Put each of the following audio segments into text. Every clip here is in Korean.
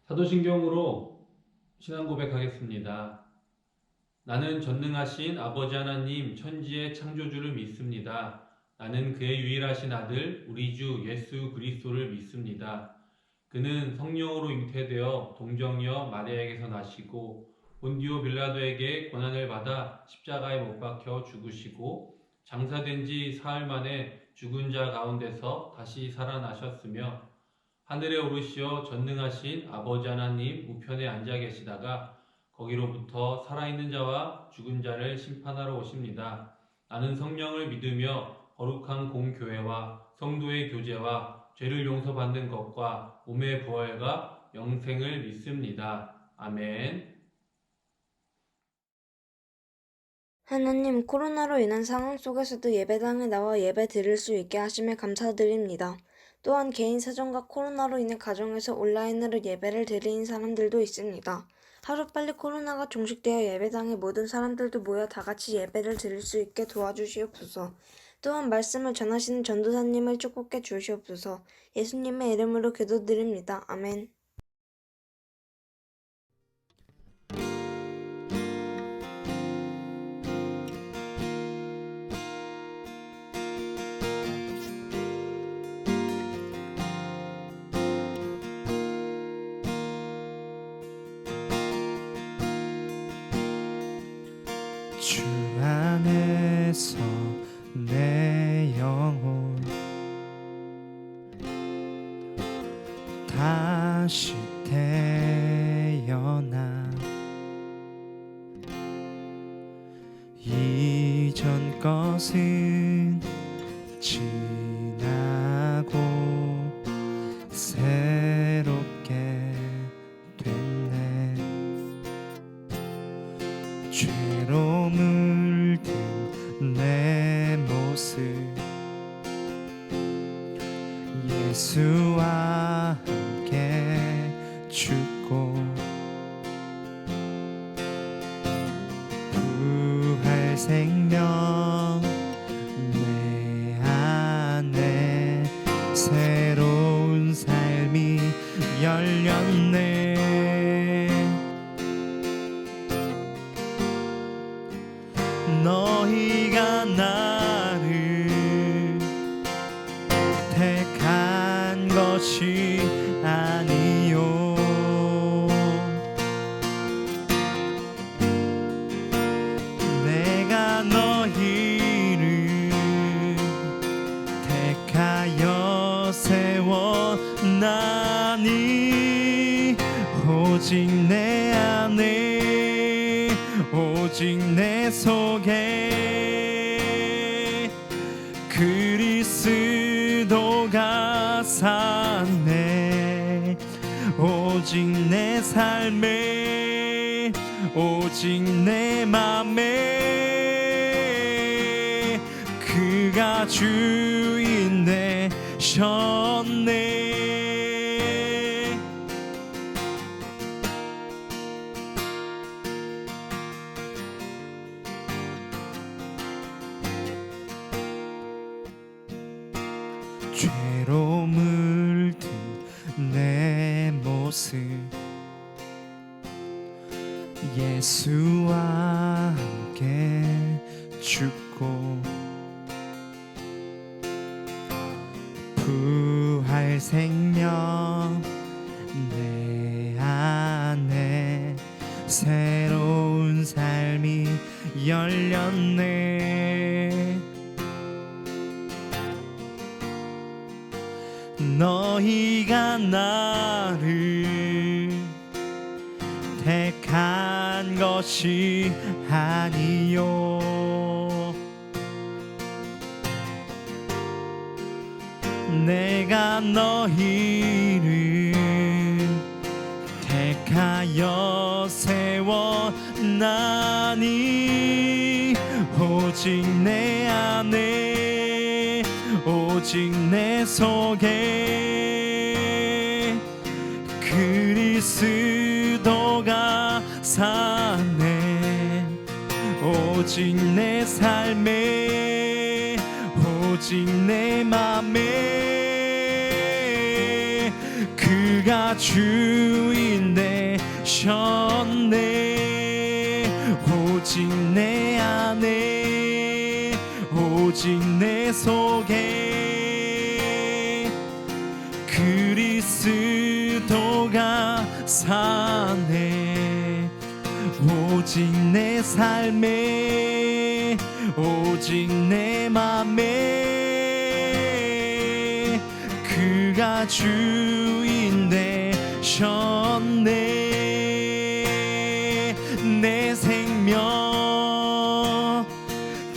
사도신경으로 신앙 고백하겠습니다. 나는 전능하신 아버지 하나님 천지의 창조주를 믿습니다. 나는 그의 유일하신 아들 우리 주 예수 그리스도를 믿습니다. 그는 성령으로 잉태되어 동정녀 마리아에게서 나시고 본디오 빌라도에게 고난을 받아 십자가에 못 박혀 죽으시고 장사된 지 사흘 만에 죽은 자 가운데서 다시 살아나셨으며 하늘에 오르시어 전능하신 아버지 하나님 우편에 앉아 계시다가 거기로부터 살아있는 자와 죽은 자를 심판하러 오십니다. 나는 성령을 믿으며 거룩한 공교회와 성도의 교제와 죄를 용서받는 것과 몸의 부활과 영생을 믿습니다. 아멘. 하나님, 코로나로 인한 상황 속에서도 예배당에 나와 예배 드릴 수 있게 하심에 감사드립니다. 또한 개인 사정과 코로나로 인해 가정에서 온라인으로 예배를 드리는 사람들도 있습니다. 하루빨리 코로나가 종식되어 예배당에 모든 사람들도 모여 다같이 예배를 드릴 수 있게 도와주시옵소서. 또한 말씀을 전하시는 전도사님을 축복해 주시옵소서. 예수님의 이름으로 기도드립니다. 아멘. 주 안에서 내 영혼 다시 태어나 이전 것은 지나고 새롭게 됐네. 죄로 물든 내 모습 예수와 함께 죽고 부활 생명 내 안에 새로운 삶이 열렸네. 너희가 나를 택한 것이 아니요 내가 너희를 택하여 세워나니 오직 내 안에 오직 내 속에 그리스도가 사네. 오직 내 삶에 오직 내 맘에 그가 주인 되셨네. 죄로 물든 내 모습 예수와 함께 죽고 부활 생명 내 안에 새로운 삶이 열렸네. 너희가 나를 택한 것이 아니요 내가 너희를 택하여 세워나니 오직 내 안에 오직 내 속에 그리스도가 사네. 오직 내 삶에 오직 내 맘에 그가 주인 되셨네. 오직 내 안에 오직 내 속에 그리스도가 사네. 오직 내 삶에 오직 내 맘에 그가 주인 되셨네. 내 생명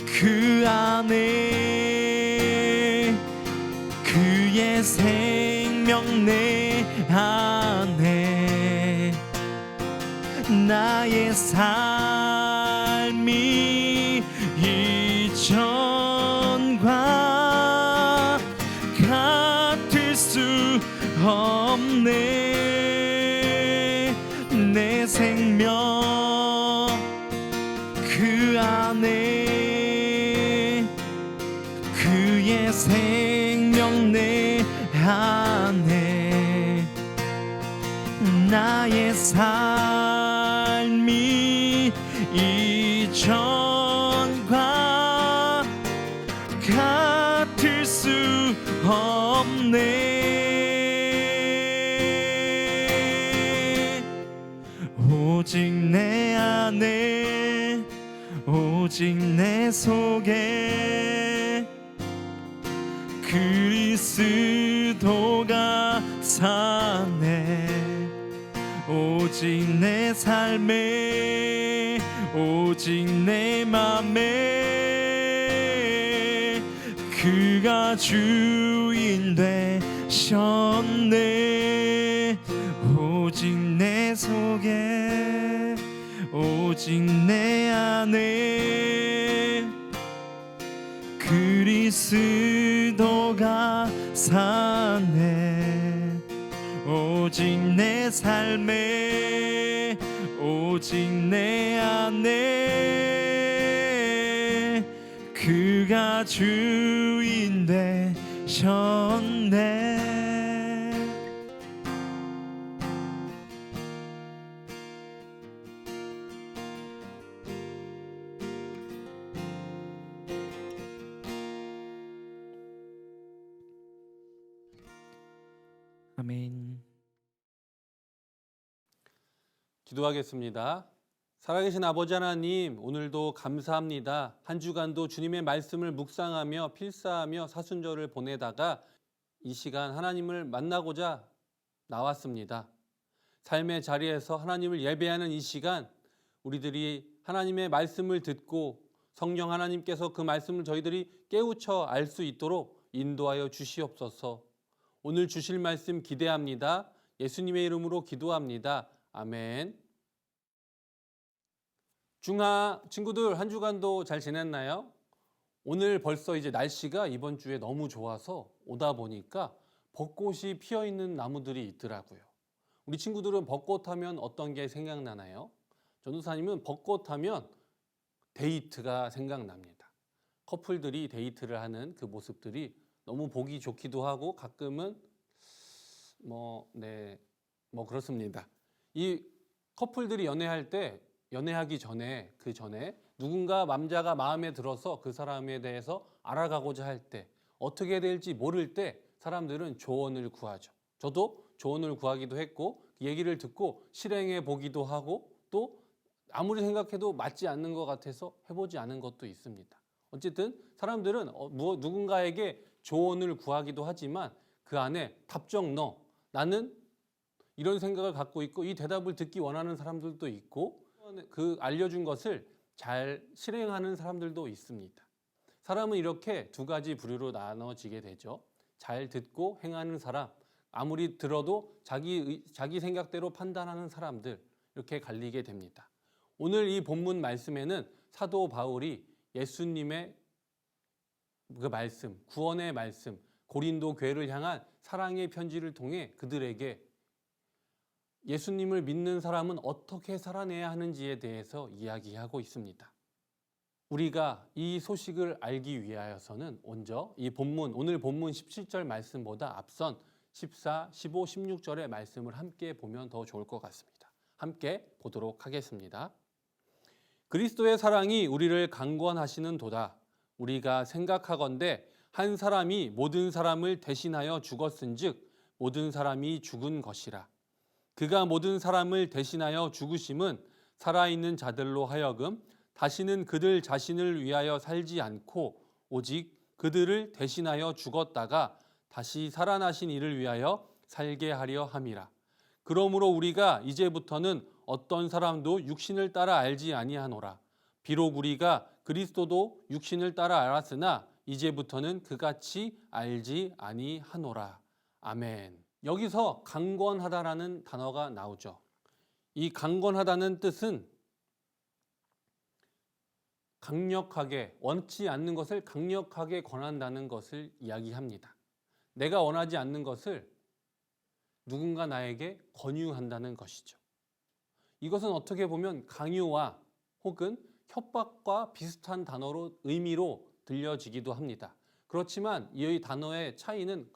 그 안에 그의 생명 내 안에 나의 삶이 이전과 같을 수 없네. 내 생명 그 안에 그의 생명 내 안에 나의 삶이 이전과 같을 수 없네. 오직 내 안에 오직 내 속에 그리스도가 사네. 오직 내 삶에 오직 내 맘에 그가 주인 되셨네. 오직 내 속에 오직 내 안에 그리스도가 사네. 오직 내 삶에 오직 내 안에 그가 주인 되셨네. 아멘. 기도하겠습니다. 살아계신 아버지 하나님, 오늘도 감사합니다. 한 주간도 주님의 말씀을 묵상하며 필사하며 사순절을 보내다가 이 시간 하나님을 만나고자 나왔습니다. 삶의 자리에서 하나님을 예배하는 이 시간, 우리들이 하나님의 말씀을 듣고 성령 하나님께서 그 말씀을 저희들이 깨우쳐 알 수 있도록 인도하여 주시옵소서. 오늘 주실 말씀 기대합니다. 예수님의 이름으로 기도합니다. 아멘. 중하 친구들, 한 주간도 잘 지냈나요? 오늘 벌써 이제 날씨가 이번 주에 너무 좋아서 오다 보니까 벚꽃이 피어 있는 나무들이 있더라고요. 우리 친구들은 벚꽃 하면 어떤 게 생각나나요? 전도사님은 벚꽃 하면 데이트가 생각납니다. 커플들이 데이트를 하는 그 모습들이 너무 보기 좋기도 하고 가끔은 그렇습니다. 이 커플들이 연애하기 전에 그 전에 누군가 남자가 마음에 들어서 그 사람에 대해서 알아가고자 할 때 어떻게 될지 모를 때 사람들은 조언을 구하죠. 저도 조언을 구하기도 했고 얘기를 듣고 실행해 보기도 하고 또 아무리 생각해도 맞지 않는 것 같아서 해보지 않은 것도 있습니다. 어쨌든 사람들은 누군가에게 조언을 구하기도 하지만 그 안에 답정 나는 이런 생각을 갖고 있고 이 대답을 듣기 원하는 사람들도 있고 그 알려준 것을 잘 실행하는 사람들도 있습니다. 사람은 이렇게 두 가지 부류로 나눠지게 되죠. 잘 듣고 행하는 사람, 아무리 들어도 자기 생각대로 판단하는 사람들, 이렇게 갈리게 됩니다. 오늘 이 본문 말씀에는 사도 바울이 예수님의 그 말씀, 구원의 말씀, 고린도 교회를 향한 사랑의 편지를 통해 그들에게 예수님을 믿는 사람은 어떻게 살아내야 하는지에 대해서 이야기하고 있습니다. 우리가 이 소식을 알기 위하여서는 먼저 오늘 본문 17절 말씀보다 앞선 14, 15, 16절의 말씀을 함께 보면 더 좋을 것 같습니다. 함께 보도록 하겠습니다. 그리스도의 사랑이 우리를 강권하시는 도다. 우리가 생각하건대 한 사람이 모든 사람을 대신하여 죽었은즉 모든 사람이 죽은 것이라. 그가 모든 사람을 대신하여 죽으심은 살아있는 자들로 하여금 다시는 그들 자신을 위하여 살지 않고 오직 그들을 대신하여 죽었다가 다시 살아나신 이를 위하여 살게 하려 함이라. 그러므로 우리가 이제부터는 어떤 사람도 육신을 따라 알지 아니하노라. 비록 우리가 그리스도도 육신을 따라 알았으나 이제부터는 그같이 알지 아니하노라. 아멘. 여기서 강권하다라는 단어가 나오죠. 이 강권하다는 뜻은 강력하게, 원치 않는 것을 강력하게 권한다는 것을 이야기합니다. 내가 원하지 않는 것을 누군가 나에게 권유한다는 것이죠. 이것은 어떻게 보면 강요와 혹은 협박과 비슷한 단어로 의미로 들려지기도 합니다. 그렇지만 이 단어의 차이는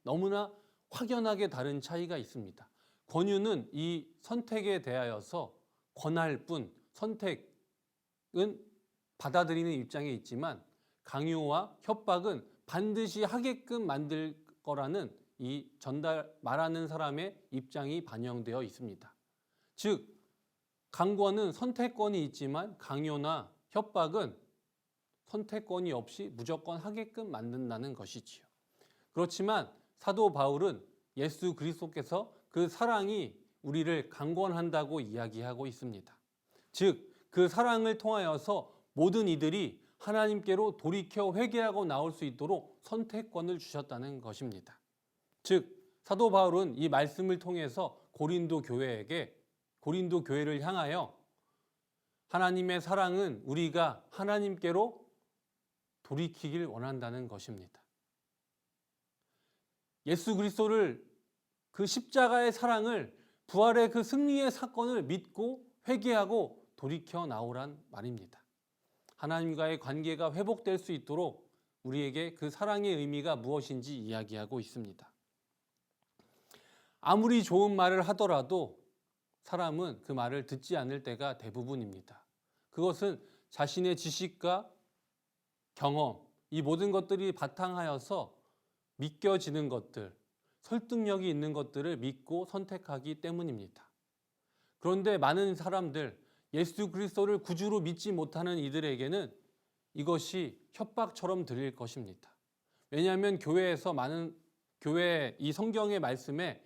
너무나 확연하게 다른 차이가 있습니다. 권유는 이 선택에 대하여서 권할 뿐, 선택은 받아들이는 입장에 있지만 강요와 협박은 반드시 하게끔 만들 거라는 이 말하는 사람의 입장이 반영되어 있습니다. 즉, 강권은 선택권이 있지만 강요나 협박은 선택권이 없이 무조건 하게끔 만든다는 것이지요. 그렇지만 사도 바울은 예수 그리스도께서 그 사랑이 우리를 강권한다고 이야기하고 있습니다. 즉, 그 사랑을 통하여서 모든 이들이 하나님께로 돌이켜 회개하고 나올 수 있도록 선택권을 주셨다는 것입니다. 즉, 사도 바울은 이 말씀을 통해서 고린도 교회를 향하여 하나님의 사랑은 우리가 하나님께로 돌이키길 원한다는 것입니다. 예수 그리스도를, 그 십자가의 사랑을, 부활의 그 승리의 사건을 믿고 회개하고 돌이켜 나오란 말입니다. 하나님과의 관계가 회복될 수 있도록 우리에게 그 사랑의 의미가 무엇인지 이야기하고 있습니다. 아무리 좋은 말을 하더라도 사람은 그 말을 듣지 않을 때가 대부분입니다. 그것은 자신의 지식과 경험, 이 모든 것들이 바탕하여서 믿겨지는 것들, 설득력이 있는 것들을 믿고 선택하기 때문입니다. 그런데 많은 사람들, 예수 그리스도를 구주로 믿지 못하는 이들에게는 이것이 협박처럼 들릴 것입니다. 왜냐하면 교회 이 성경의 말씀에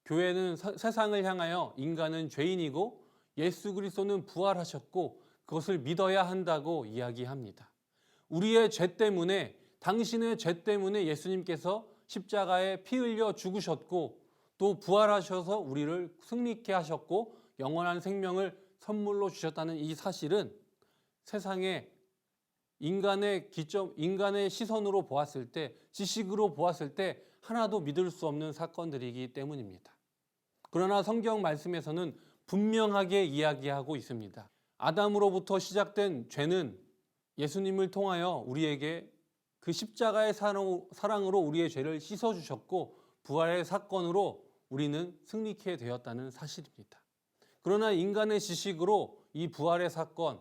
교회는 세상을 향하여 인간은 죄인이고 예수 그리스도는 부활하셨고 그것을 믿어야 한다고 이야기합니다. 우리의 죄 때문에, 당신의 죄 때문에 예수님께서 십자가에 피 흘려 죽으셨고 또 부활하셔서 우리를 승리케 하셨고 영원한 생명을 선물로 주셨다는 이 사실은 세상에 인간의 시선으로 보았을 때, 지식으로 보았을 때 하나도 믿을 수 없는 사건들이기 때문입니다. 그러나 성경 말씀에서는 분명하게 이야기하고 있습니다. 아담으로부터 시작된 죄는 예수님을 통하여 우리에게 그 십자가의 사랑으로 우리의 죄를 씻어주셨고 부활의 사건으로 우리는 승리케 되었다는 사실입니다. 그러나 인간의 지식으로 이 부활의 사건,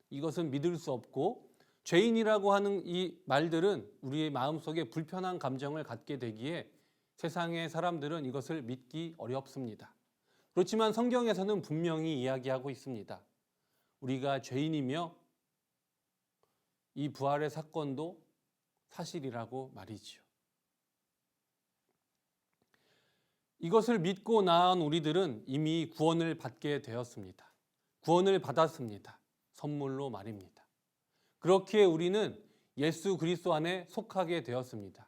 이것은 믿을 수 없고 죄인이라고 하는 이 말들은 우리의 마음속에 불편한 감정을 갖게 되기에 세상의 사람들은 이것을 믿기 어렵습니다. 그렇지만 성경에서는 분명히 이야기하고 있습니다. 우리가 죄인이며 이 부활의 사건도 사실이라고 말이지요. 이것을 믿고 나은 우리들은 이미 구원을 받게 되었습니다. 구원을 받았습니다. 선물로 말입니다. 그렇기에 우리는 예수 그리스도 안에 속하게 되었습니다.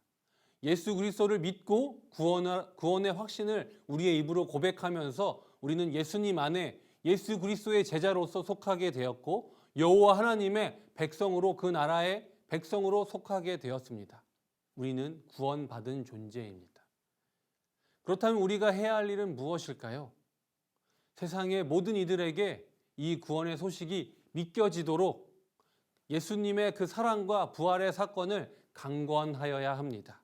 예수 그리스도를 믿고 구원의 확신을 우리의 입으로 고백하면서 우리는 예수님 안에 예수 그리스도의 제자로서 속하게 되었고 여호와 하나님의 백성으로, 그 나라의 백성으로 속하게 되었습니다. 우리는 구원받은 존재입니다. 그렇다면 우리가 해야 할 일은 무엇일까요? 세상의 모든 이들에게 이 구원의 소식이 믿겨지도록 예수님의 그 사랑과 부활의 사건을 강권하여야 합니다.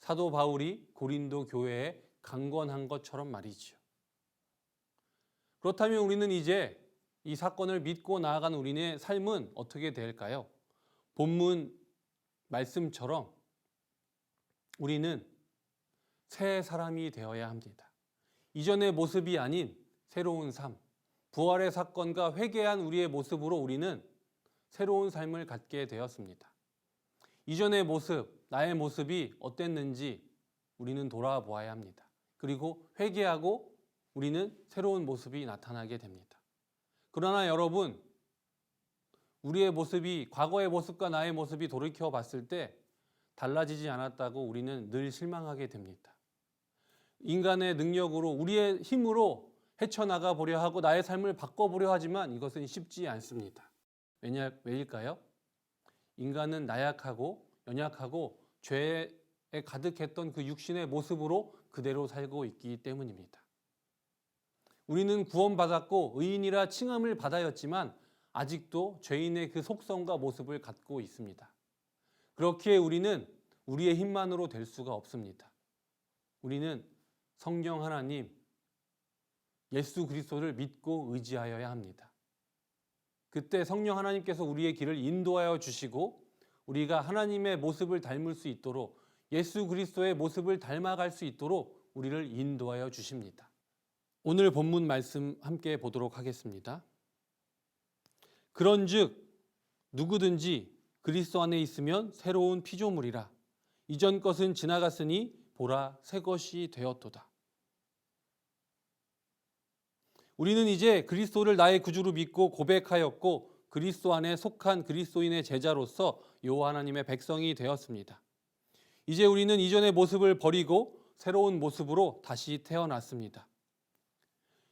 사도 바울이 고린도 교회에 강권한 것처럼 말이지요. 그렇다면 우리는 이제 이 사건을 믿고 나아간 우리의 삶은 어떻게 될까요? 본문 말씀처럼 우리는 새 사람이 되어야 합니다. 이전의 모습이 아닌 새로운 삶, 부활의 사건과 회개한 우리의 모습으로 우리는 새로운 삶을 갖게 되었습니다. 이전의 모습, 나의 모습이 어땠는지 우리는 돌아보아야 합니다. 그리고 회개하고 우리는 새로운 모습이 나타나게 됩니다. 그러나 여러분, 우리의 모습이 과거의 모습과 나의 모습이 돌이켜 봤을 때 달라지지 않았다고 우리는 늘 실망하게 됩니다. 인간의 능력으로 우리의 힘으로 헤쳐나가 보려 하고 나의 삶을 바꿔보려 하지만 이것은 쉽지 않습니다. 왜일까요? 인간은 나약하고 연약하고 죄에 가득했던 그 육신의 모습으로 그대로 살고 있기 때문입니다. 우리는 구원받았고 의인이라 칭함을 받아였지만 아직도 죄인의 그 속성과 모습을 갖고 있습니다. 그렇기에 우리는 우리의 힘만으로 될 수가 없습니다. 우리는 성령 하나님, 예수 그리스도를 믿고 의지하여야 합니다. 그때 성령 하나님께서 우리의 길을 인도하여 주시고 우리가 하나님의 모습을 닮을 수 있도록 예수 그리스도의 모습을 닮아갈 수 있도록 우리를 인도하여 주십니다. 오늘 본문 말씀 함께 보도록 하겠습니다. 그런즉 누구든지 그리스도 안에 있으면 새로운 피조물이라. 이전 것은 지나갔으니 보라 새 것이 되었도다. 우리는 이제 그리스도를 나의 구주로 믿고 고백하였고 그리스도 안에 속한 그리스도인의 제자로서 여호와 하나님의 백성이 되었습니다. 이제 우리는 이전의 모습을 버리고 새로운 모습으로 다시 태어났습니다.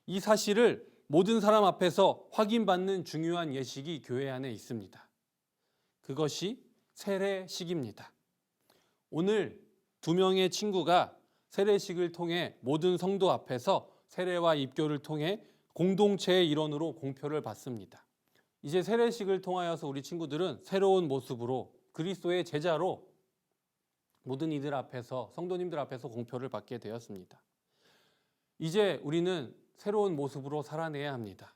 이 사실을 모든 사람 앞에서 확인받는 중요한 예식이 교회 안에 있습니다. 그것이 세례식입니다. 오늘 2명의 친구가 세례식을 통해 모든 성도 앞에서 세례와 입교를 통해 공동체의 일원으로 공표를 받습니다. 이제 세례식을 통하여서 우리 친구들은 새로운 모습으로 그리스도의 제자로 모든 이들 앞에서 성도님들 앞에서 공표를 받게 되었습니다. 이제 우리는 새로운 모습으로 살아내야 합니다.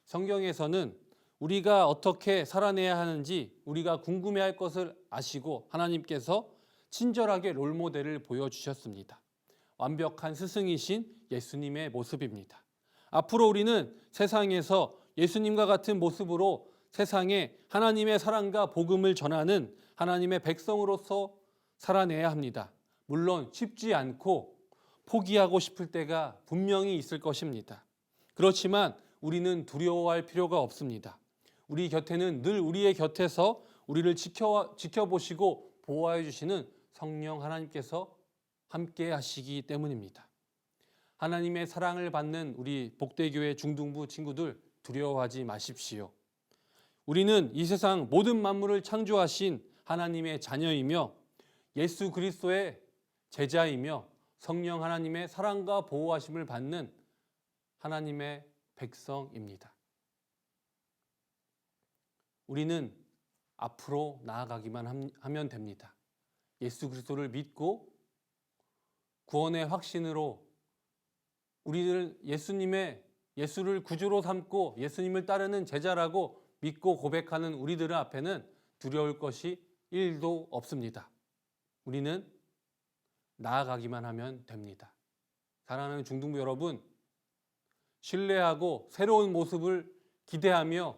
성경에서는 우리가 어떻게 살아내야 하는지 우리가 궁금해할 것을 아시고 하나님께서 친절하게 롤모델을 보여주셨습니다. 완벽한 스승이신 예수님의 모습입니다. 앞으로 우리는 세상에서 예수님과 같은 모습으로 세상에 하나님의 사랑과 복음을 전하는 하나님의 백성으로서 살아내야 합니다. 물론 쉽지 않고 포기하고 싶을 때가 분명히 있을 것입니다. 그렇지만 우리는 두려워할 필요가 없습니다. 우리 곁에는 늘 우리의 곁에서 우리를 지켜보시고 보호해 주시는 성령 하나님께서 함께 하시기 때문입니다. 하나님의 사랑을 받는 우리 복대교회 중등부 친구들 두려워하지 마십시오. 우리는 이 세상 모든 만물을 창조하신 하나님의 자녀이며 예수 그리스도의 제자이며 성령 하나님의 사랑과 보호하심을 받는 하나님의 백성입니다. 우리는 앞으로 나아가기만 하면 됩니다. 예수 그리스도를 믿고 구원의 확신으로 우리를 예수를 구주로 삼고 예수님을 따르는 제자라고 믿고 고백하는 우리들 앞에는 두려울 것이 1도 없습니다. 우리는 나아가기만 하면 됩니다. 사랑하는 중등부 여러분, 신뢰하고 새로운 모습을 기대하며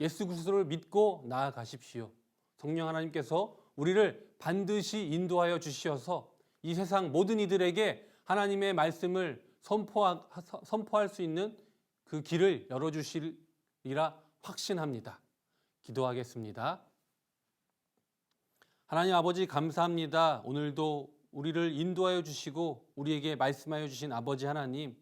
예수 그리스도를 믿고 나아가십시오. 성령 하나님께서 우리를 반드시 인도하여 주시어서 이 세상 모든 이들에게 하나님의 말씀을 선포할 수 있는 그 길을 열어주시리라 확신합니다. 기도하겠습니다. 하나님 아버지 감사합니다. 오늘도 우리를 인도하여 주시고 우리에게 말씀하여 주신 아버지 하나님,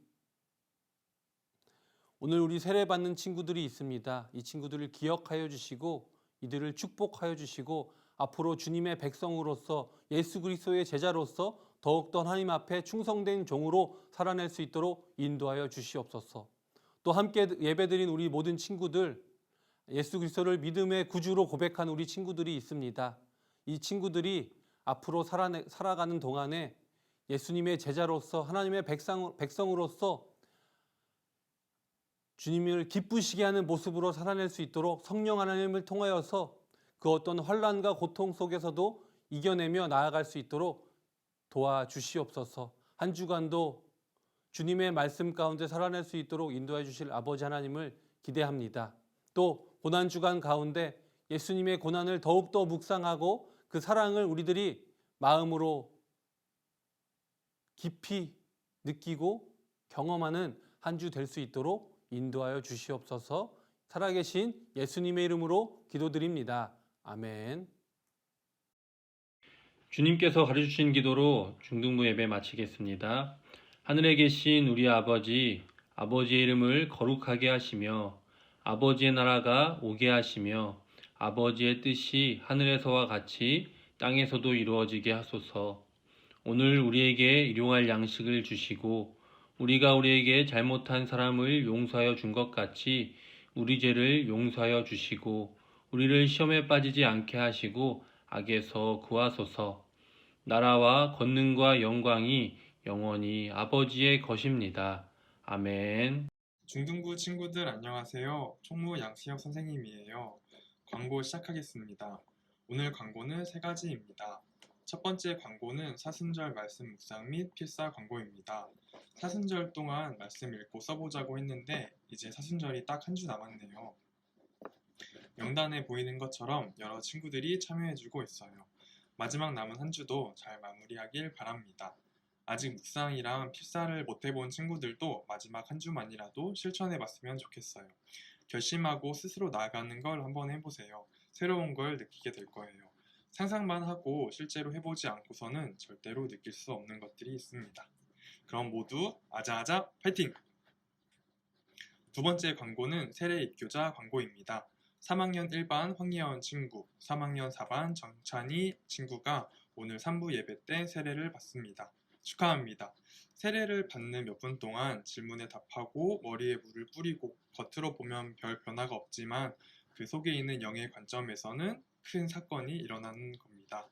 오늘 우리 세례받는 친구들이 있습니다. 이 친구들을 기억하여 주시고 이들을 축복하여 주시고 앞으로 주님의 백성으로서 예수 그리스도의 제자로서 더욱더 하나님 앞에 충성된 종으로 살아낼 수 있도록 인도하여 주시옵소서. 또 함께 예배드린 우리 모든 친구들, 예수 그리스도를 믿음의 구주로 고백한 우리 친구들이 있습니다. 이 친구들이 앞으로 살아가는 동안에 예수님의 제자로서 하나님의 백성으로서 주님을 기쁘시게 하는 모습으로 살아낼 수 있도록 성령 하나님을 통하여서 그 어떤 환난과 고통 속에서도 이겨내며 나아갈 수 있도록 도와주시옵소서. 한 주간도 주님의 말씀 가운데 살아낼 수 있도록 인도해 주실 아버지 하나님을 기대합니다. 또 고난주간 가운데 예수님의 고난을 더욱더 묵상하고 그 사랑을 우리들이 마음으로 깊이 느끼고 경험하는 한 주 될 수 있도록 인도하여 주시옵소서. 살아계신 예수님의 이름으로 기도드립니다. 아멘. 주님께서 가르쳐주신 기도로 중등부 예배 마치겠습니다. 하늘에 계신 우리 아버지, 아버지의 이름을 거룩하게 하시며 아버지의 나라가 오게 하시며 아버지의 뜻이 하늘에서와 같이 땅에서도 이루어지게 하소서. 오늘 우리에게 일용할 양식을 주시고 우리가 우리에게 잘못한 사람을 용서하여 준 것 같이 우리 죄를 용서하여 주시고 우리를 시험에 빠지지 않게 하시고 악에서 구하소서. 나라와 권능과 영광이 영원히 아버지의 것입니다. 아멘. 중등부 친구들 안녕하세요. 총무 양수혁 선생님이에요. 광고 시작하겠습니다. 오늘 광고는 3가지입니다. 첫 번째 광고는 사순절 말씀 묵상 및 필사 광고입니다. 사순절 동안 말씀 읽고 써보자고 했는데 이제 사순절이 딱 한 주 남았네요. 명단에 보이는 것처럼 여러 친구들이 참여해주고 있어요. 마지막 남은 한 주도 잘 마무리하길 바랍니다. 아직 묵상이랑 필사를 못해본 친구들도 마지막 한 주만이라도 실천해봤으면 좋겠어요. 결심하고 스스로 나아가는 걸 한번 해보세요. 새로운 걸 느끼게 될 거예요. 상상만 하고 실제로 해보지 않고서는 절대로 느낄 수 없는 것들이 있습니다. 그럼 모두 아자아자 파이팅! 두 번째 광고는 세례 입교자 광고입니다. 3학년 1반 황예원 친구, 3학년 4반 정찬희 친구가 오늘 3부 예배 때 세례를 받습니다. 축하합니다. 세례를 받는 몇 분 동안 질문에 답하고 머리에 물을 뿌리고 겉으로 보면 별 변화가 없지만 그 속에 있는 영의 관점에서는 큰 사건이 일어나는 겁니다.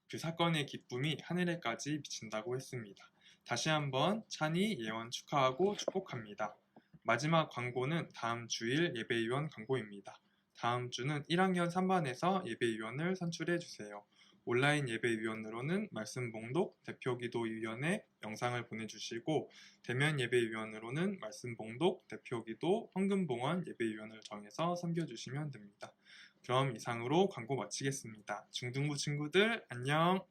그 사건의 기쁨이 하늘에까지 미친다고 했습니다. 다시 한번 찬이 예원 축하하고 축복합니다. 마지막 광고는 다음 주일 예배위원 광고입니다. 다음 주는 1학년 3반에서 예배위원을 선출해 주세요. 온라인 예배위원으로는 말씀봉독 대표기도위원회 영상을 보내주시고 대면 예배위원으로는 말씀봉독 대표기도 황금봉원 예배위원을 정해서 섬겨주시면 됩니다. 그럼 이상으로 광고 마치겠습니다. 중등부 친구들 안녕!